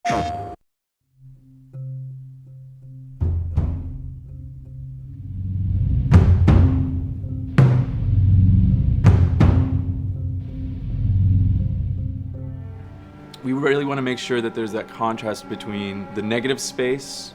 We really want to make sure that there's that contrast between the negative space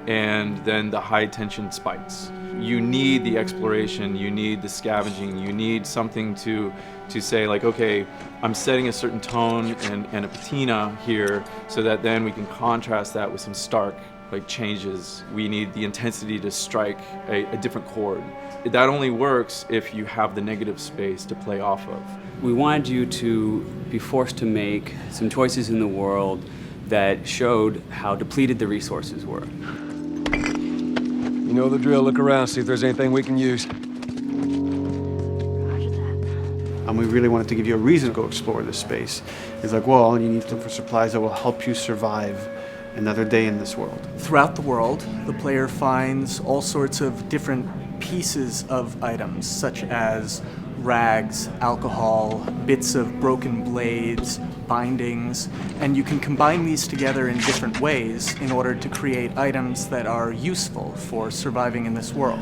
and then the high tension spikes. You need the exploration, you need the scavenging, you need something to say like, okay, I'm setting a certain tone and a patina here so that then we can contrast that with some stark like changes. We need the intensity to strike a different chord. That only works if you have the negative space to play off of. We wanted you to be forced to make some choices in the world that showed how depleted the resources were. You know the drill. Look around, see if there's anything we can use. And we really wanted to give you a reason to go explore this space. It's like, well, you need to look for supplies that will help you survive another day in this world. Throughout the world, the player finds all sorts of different pieces of items, such as rags, alcohol, bits of broken blades, bindings, and you can combine these together in different ways in order to create items that are useful for surviving in this world.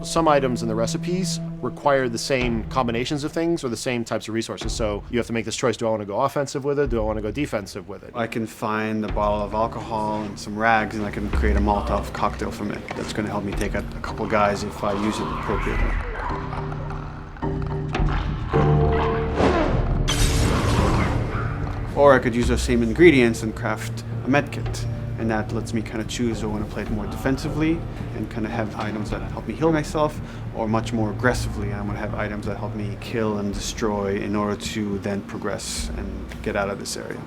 Some items in the recipes require the same combinations of things or the same types of resources. So you have to make this choice. Do I want to go offensive with it? Do I want to go defensive with it? I can find a bottle of alcohol and some rags, and I can create a Molotov cocktail from it. That's going to help me take out a couple guys if I use it appropriately. Or I could use those same ingredients and craft a med kit. And that lets me kind of choose, do I want to play it more defensively and kind of have items that help me heal myself, or much more aggressively, and I'm going to have items that help me kill and destroy in order to then progress and get out of this area.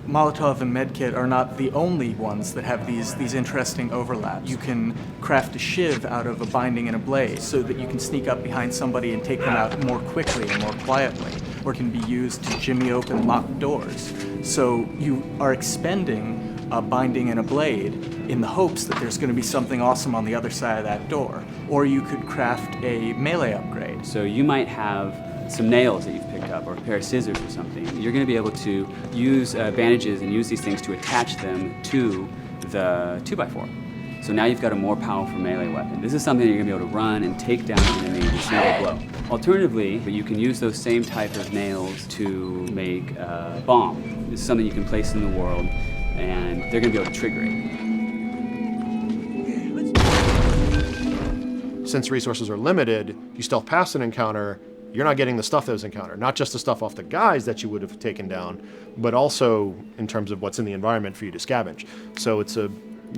Molotov and Medkit are not the only ones that have these interesting overlaps. You can craft a shiv out of a binding and a blade so that you can sneak up behind somebody and take them out more quickly and more quietly, or can be used to jimmy open locked doors. So you are expending a binding and a blade in the hopes that there's going to be something awesome on the other side of that door. Or you could craft a melee upgrade. So you might have some nails that you've picked up, or a pair of scissors or something. You're going to be able to use bandages and use these things to attach them to the 2x4. So now you've got a more powerful melee weapon. This is something you're going to be able to run and take down an enemy with a single blow. Alternatively, you can use those same type of nails to make a bomb. This is something you can place in the world, and they're going to be able to trigger it. Since resources are limited, you stealth past an encounter, you're not getting the stuff that was encountered. Not just the stuff off the guys that you would have taken down, but also in terms of what's in the environment for you to scavenge. So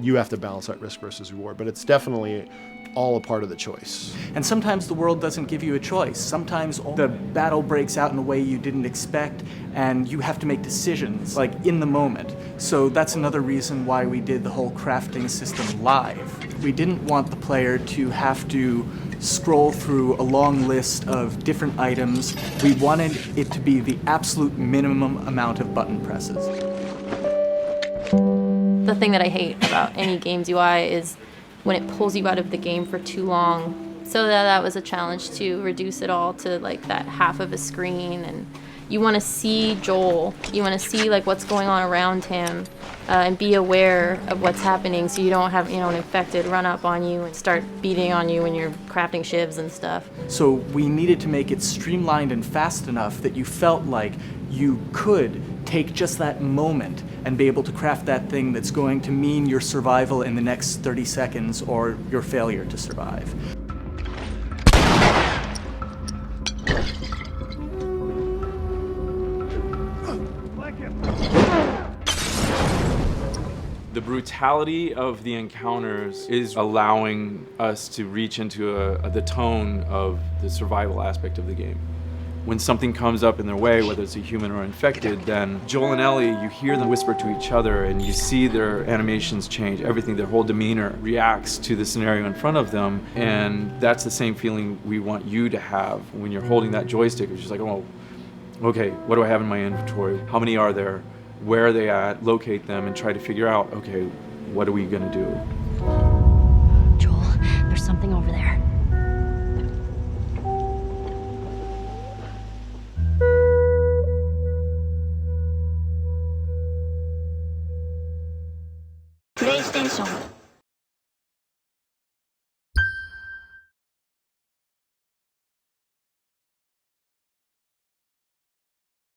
you have to balance that risk versus reward, but it's definitely all a part of the choice. And sometimes the world doesn't give you a choice. Sometimes the battle breaks out in a way you didn't expect, and you have to make decisions, like in the moment. So that's another reason why we did the whole crafting system live. We didn't want the player to have to scroll through a long list of different items. We wanted it to be the absolute minimum amount of button presses. The thing that I hate about any game's UI is when it pulls you out of the game for too long. So that was a challenge to reduce it all to like that half of a screen, and you want to see Joel, you want to see like what's going on around him, and be aware of what's happening so you don't have, an infected run up on you and start beating on you when you're crafting shivs and stuff. So we needed to make it streamlined and fast enough that you felt like you could take just that moment and be able to craft that thing that's going to mean your survival in the next 30 seconds or your failure to survive. The brutality of the encounters is allowing us to reach into the tone of the survival aspect of the game. When something comes up in their way, whether it's a human or infected, then Joel and Ellie, you hear them whisper to each other and you see their animations change. Everything, their whole demeanor reacts to the scenario in front of them. And that's the same feeling we want you to have when you're holding that joystick. It's just like, oh, okay, what do I have in my inventory? How many are there? Where are they at? Locate them and try to figure out, okay, what are we gonna do? Joel, there's something over there. PlayStation.